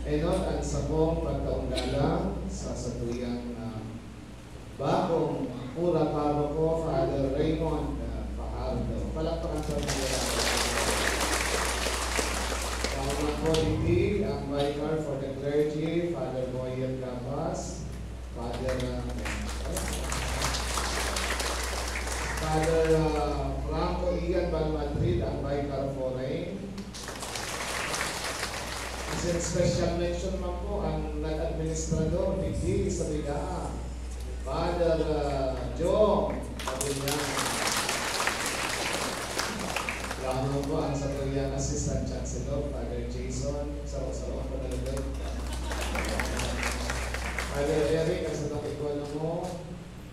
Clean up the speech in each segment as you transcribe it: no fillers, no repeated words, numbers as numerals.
Enon ang sabong pagkaunggalang sa satuyang bagong pura paroko, Father Raymond Fajardo. Palakpakan sa mga Kaunang Committee, ang Vicar for the Clergy, Father Boyan Gabas, Father Franco Ian Balmadrid, ang Vicar Foreign. As in special mention man po ang nag-administrador ni D. Sabiga, Father Joe Abunyan. Lalo po ang Saturian Assistant Chancellor, Father Jason. Saro-saro ako nalagay. Father Eric, ang sa nakikolo mo.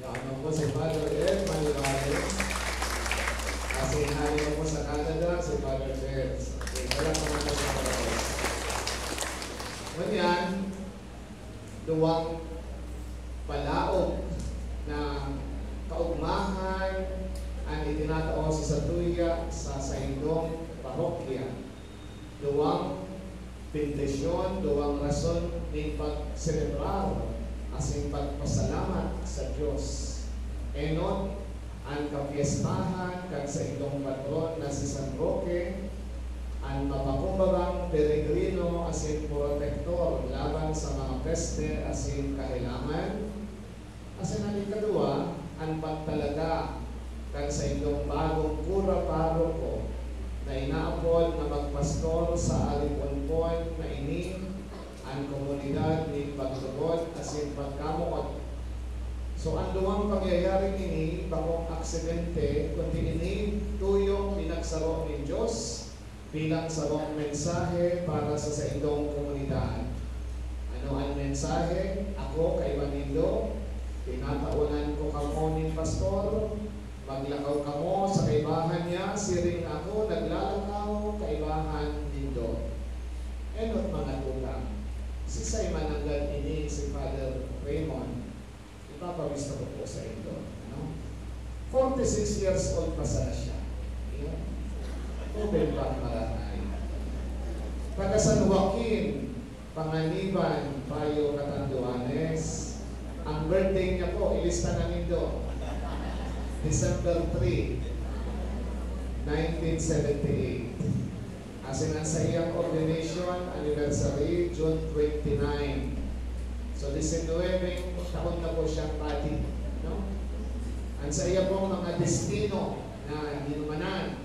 Lalo po si Father Ed Manurales. Kasi inali mo po sa Canada, si Father Fers. Okay, wala po naman sa Canada. Ganyan, duwang palaog na kaugmahan ang itinatao sa Satuya sa Saindong Parokya. Duwang bendisyon, duwang rason ng pag-celebrar asing pagpasalamat sa Diyos. Enon, ang kapiestahan kag sa itong patron na si San Roque, ang mapakumbarang peregrino asin protektor laban sa mga peste asin kahilangan. Asin ang ikadua, ang pagtalaga kang sa itong bagong pura paroko na inaapod na magpastor sa aliponpon na ini ang komunidad ni pagtugod asin pagkamuot. So ang duwang pangyayaring ini, bagong aksidente, kundi ini tuyong pinagsaro ni Diyos bilang sarong mensahe para sa indong komunidad. Ano ang mensahe? Ako kay Manindo, tinataunan ko kamo ni pastor, maglakaw kamo sa kaibahan niya, siring ako, naglalakaw, kaibahan nindo. Enot mga tugang, si Simon Mananggan ini, si Father Raymond, ipapawista ko po sa ito. Ano? 46 years old pa sana siya. Yeah. Tubig pang maranay. Taga San Joaquin, Panganiban, Payo, Catanduanes. Ang birthday niya po, ilista na nindo. December 3, 1978. As in ang sa iyang ordination anniversary, June 29. So 19 taon na po siyang pati. No? Ang sa iya pong mga destino na hinumanan.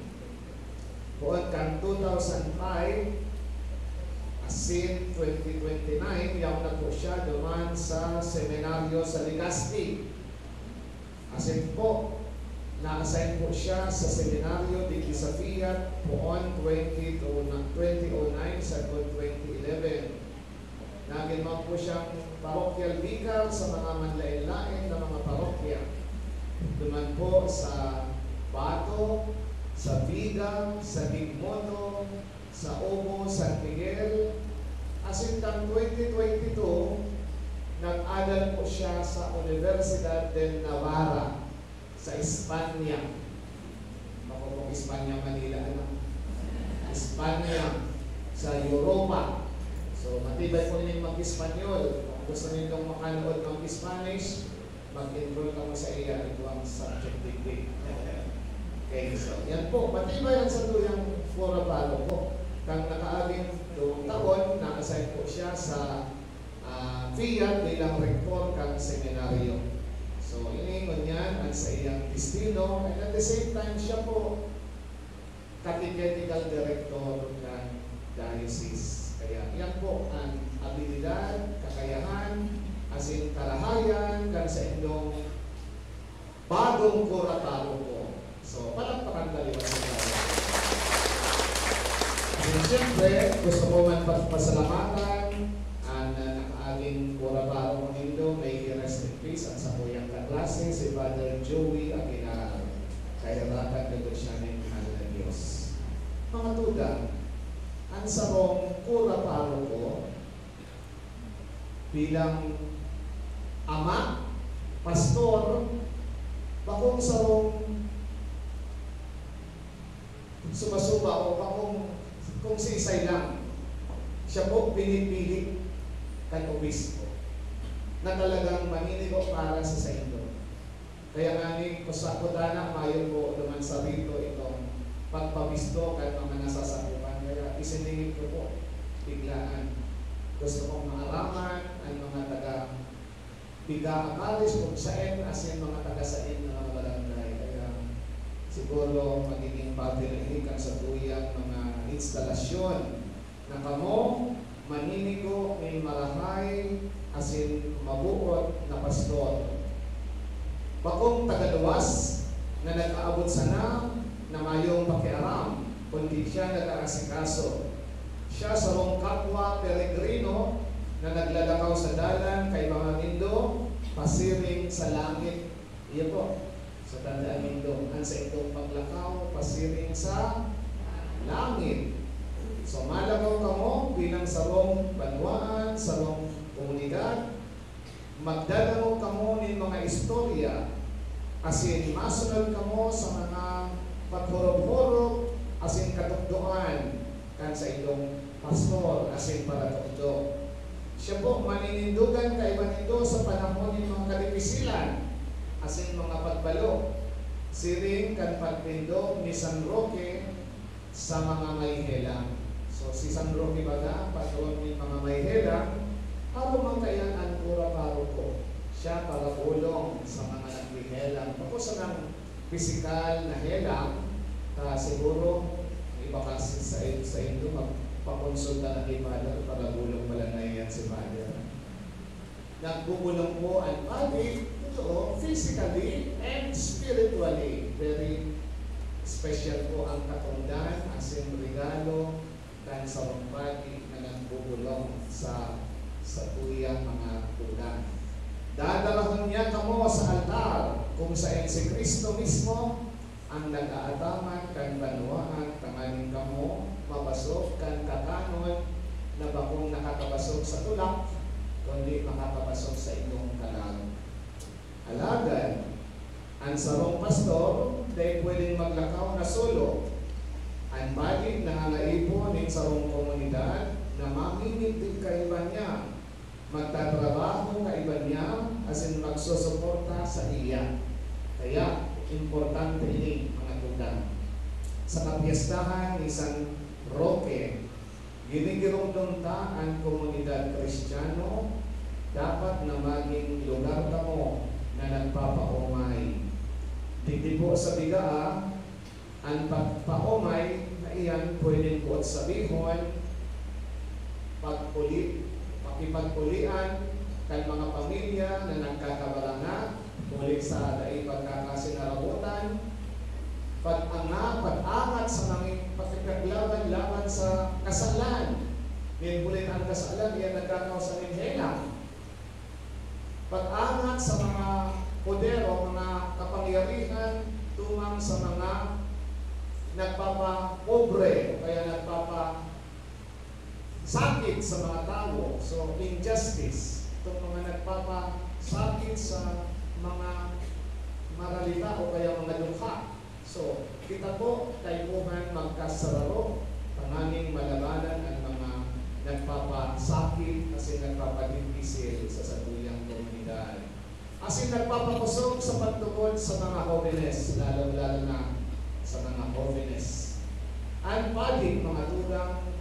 Buwan kang 2005, asin 2029, yaw na po siya duman sa seminaryo sa Legazpi. Asin po, na-assign po siya sa seminaryo di Fiat buwan 2009 sa 2011. Naging po siyang parochial vicar sa mga manlain-lain na mga parokya. Duman po sa Bato, sa Viga, sa Bigmoto, sa Omo, San Miguel. Asin kang 2022, nag-aral po siya sa Universidad del Navarra sa Espanya. Ako pong Espanya, Manila, ano? Espanya, sa Europa. So, matibay po nilang mag-Espanyol. Kung gusto nilang makanood mag-Spanish, mag-enroll ka mo sa iya. Ito ang subject degree. Okay, so yan po. Matibay ang satuyang pura palo po. Kang nakaaging 2 taon, na-assign po siya sa Fiat bilang rektor kang seminaryo. So, iningon niyan ang sa iyang destino. And at the same time, siya po catechetical director ng diocese. Kaya yan po ang abilidad, kakayahan, asin karahayan kang sa indong bagong kurataro po. So, palakpakan taliwan sa tayo. And siyempre, gusto ko man pasalamatan ang nakaaging kurataro nindo, may rest in peace ang sa kuyang kaklase, si Father Joey Aguilar. Kahiratan nito siya ng mahal na Diyos. Mga tugang, ang sarong kurataro ko bilang ama, pastor, bakong sarong sumasuba o kung sisay lang. siya po pinipili kay obispo na talagang maninigo para sa saindo. Kaya nga ni kusakudana mayo po naman sa rito itong pagpabisto kahit mga nasasakupan. Kaya isiningit ko po biglaan. Gusto kong maaraman ang mga taga Biga-Amaris kung saan asin mga taga-sain na mga barangay. Kaya siguro magiging pabilihikan sa tuyang mga instalasyon na kamo maninigo ng marahay asin mabuot na pastor. Bakong tagaluwas na nag-aabot sana na mayong pakiaram, kundi siya nag-aasikaso. Siya sa rong kapwa peregrino na naglalakaw sa dalan kay mga Indo, pasiring sa langit. Iyo po, sa tandaan Indo, ang sa itong paglakaw, pasiring sa langit. So malakaw kamo bilang sarong banwaan, sarong komunidad, magdadamo kamo ng mga istorya, asin masunod kamo sa mga paghurog-hurog, asin katukdoan kan sa itong pastor, asin para tukdo. Siya po maninindugan kay Manindo sa panahon ng mga kadipisilan, asin mga pagbalo. Siring kan pagpindog ni San Roque sa mga mayhelang. So si San Roque baga, patron ni mga mayhelang, para mangkayan ang pura paroko. Siya para ulong sa mga naghihelang. Tapos ng pisikal na helang, siguro iba kasi sa Indo, magpakonsulta na kay Father para bulong pala na yan si Father. Nagbubulong po ang Father, ito, physically and spiritually. Very special po ang katundan, as in regalo, dan sa Padi na nagbubulong sa tuyang mga tulang. Dadalahon niya kamo sa altar kung saan si Kristo mismo ang nag-aataman kan banwaan tanganin kamo mabasok kan kakanon na bakong nakakabasok sa tulak kundi makakabasok sa inyong kalag. Alagad, ang sarong pastor dahil pwedeng maglakaw na solo. Ang bagay nangangaipon ng sarong komunidad na mamimitig kaiba niya, magtatrabaho kaiba niya, as in magsusuporta sa iya. Kaya, importante ini mga tugang. Sa kapiyastahan ni San Roque, ginigirong ta ang komunidad Kristiyano, dapat na maging lugar kamo na nagpapaumay. Hindi po sa bigaa, ang pagpaumay na iyan pwedeng po sabihon, pakipagpulian kan mga pamilya na nagkakabaranga, ulit sa daig pagkakasinarabutan, pag-angat sa mga pakikaglaban-laban sa kasalan. Ulit ang kasalan, yan nagkakaw sa ninghelang. Pag-angat sa mga podero, mga kapangyarihan, tumang sa mga nagpapapobre, kaya nagpapasakit sa mga tao. So, injustice. Itong mga nagpapasakit sa mga maralita o kaya mga dukha. So, kita po, kaipuhan magkasararo, panganing malabanan ang mga nagpapasakit kasi nagpapadimpisil sa satuyang komunidad. As nagpapakusog sa pagtukod sa mga jóvenes, lalo-lalo na sa mga jóvenes. Ang padig, mga tulang,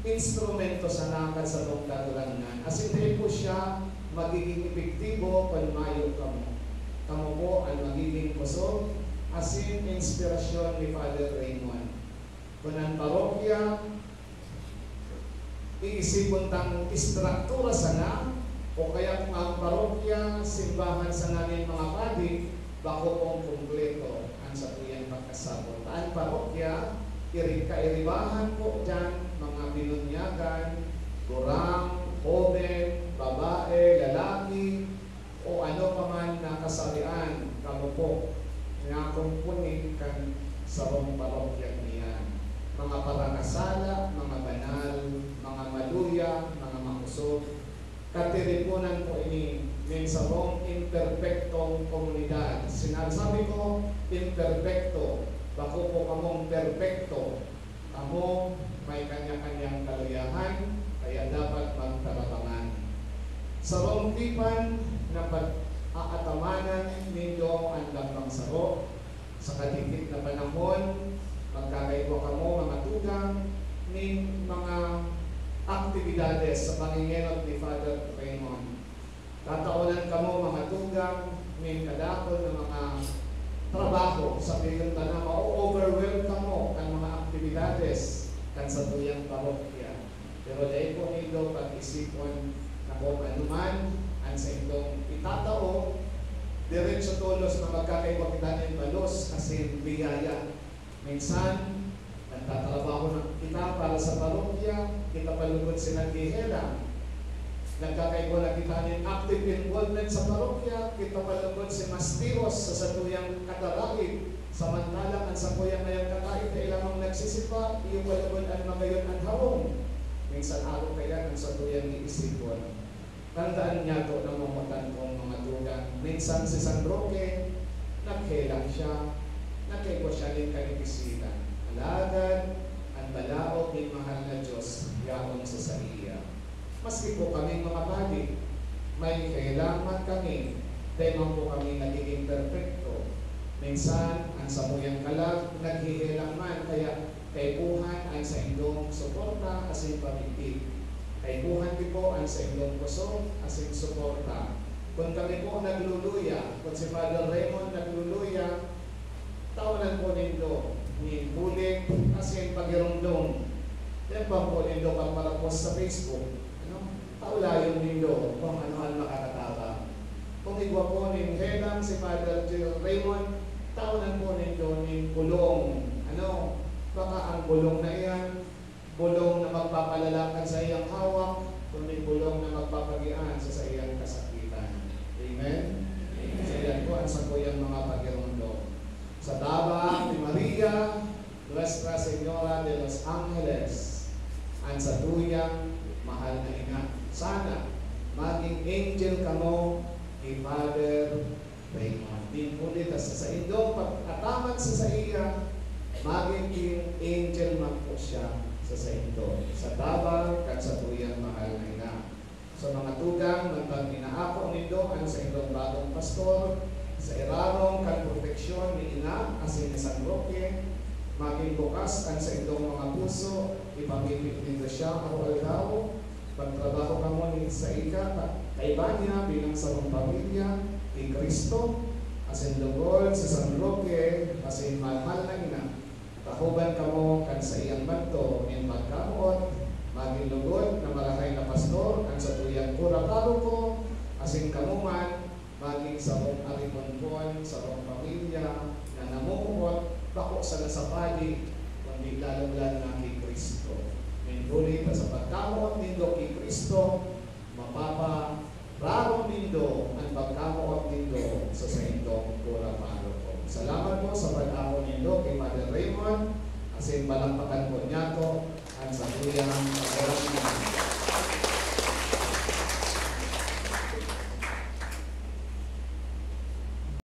instrumento sa nakad sa itong katulangan. As hindi po siya magiging epektibo kung mayo kamo. Kamo po ang magiging kusog, as in inspirasyon ni Father Raymond. Kung ang parokya, iisipon tang istruktura sana, o kaya kung ang parokya, simbahan sa namin mga padi, bako pong kumpleto ang satuyang pagkasabot. Ang parokya, kairibahan po dyan, mga binunyagan, kurang, joven, babae, lalaki, o ano pa man na kasarian, kamo po, nga kumpunin kan sarong parokya niyan. Mga parangasala, mga banal, mga maluya, mga makusog, katiripunan po ini ng sarong imperfectong komunidad. Sinasabi ko, imperfecto. Bako po kamong perfecto. Kamo may kanya-kanyang kalayahan, Sa rompipan na pag-aatamanan ninyo ang lambang saro, sa katikit na panahon, magkakaiwa kamo mga tugang ng mga aktibidades sa pangingenot ni Father Raymond. Tataunan kamo mga tugang ng kadakol ng mga trabaho sa bilang na ma-overwhelm kamo ang mga aktibidades kan sa tuyang parokya. Pero dahil po nito pag-isipon na kung anuman ang sa itong itatao, diretso tulos na magkakaiba kita ng balos kasi biyaya. Minsan, nagtatrabaho na kita para sa parokya, kita palugod sinagihela. Nagkakaiba na kita ng active involvement sa parokya, kita palugod si Mastiros sa satuyang katarahid. Samantalang ang sakuyang ngayang kakain na ilamang nagsisipa, iyo palugod ang mga yun ang hawong. Minsan araw kaya ang satuyang iisipon. Tandaan niya to ng mamatan kong mga tugang. Minsan si San Roque, naghelang siya, nagkaiba siya ng kanibisilan. Alagad, ang balaod ng mahal na Diyos, yaon sa iya. Maski po kami mga bali, may kailangan kami, dahil man po kami nagiging perfecto. Minsan, ang samuyang kalag, naghihilang man, kaya kaipuhan ang sa inyong suporta kasi pamigtig. Kaipuhan din po ang sa inyong puso kasi suporta. Kung kami po nagluluya, kung si Father Raymond nagluluya, tawanan po nindo ni bulik kasi pagirundong. Yan pa po nindo pag malapos sa Facebook. Taulayon nindo kung ano-ano makakataba. Kung igwa po ni Helang si Father Raymond, tawanan po nindo ni bulong. Baka ang bulong na iyan, bulong na magpapalalakan sa iyang hawak, kundi bulong na magpapagian sa iyang kasakitan. Amen? Amen. So yan po ang sakuyang mga pagirondo. Sa Daba ni Maria, Nuestra Señora de los Ángeles, ang sa tuyang mahal na ina. Sana maging angel kamo ni Father Raymond. Din ulit sa indong pag-ataman sa iya, maging angel man po siya sa ito. Sa Daba, kat sa tuyang mahal na ina. Sa mga tugang, nagpag inaako nito ang sa indong bagong pastor, sa irarong kan proteksyon ni ina, asin ni San Roque, maging bukas ang sa indong mga puso, ipamipit nito siya araw-araw, pagtrabaho ka mo ni sa ika, kaiba niya bilang sa mga pamilya, ni Kristo, asin lugod sa San Roque, asin mahal na ina, tahuban ka mo kan sa iyang banto, in magkamot, maging lugod na malahay na pastor, ang sa tuyang kura paroko, asin kamuman, maging sa rong ariponpon, sa rong pamilya, na namukot, bako sa nasapali, kundi lalong-lalo na kay Kristo. Mindulit sa pagkamuot nindo kay Kristo, mapapa-rarong nindo ang pagkamuot nindo sa indong kura paroko. Salamat po sa pag-ako nindo kay Father Raymond, asin palampakan po niya to ang sa tuyang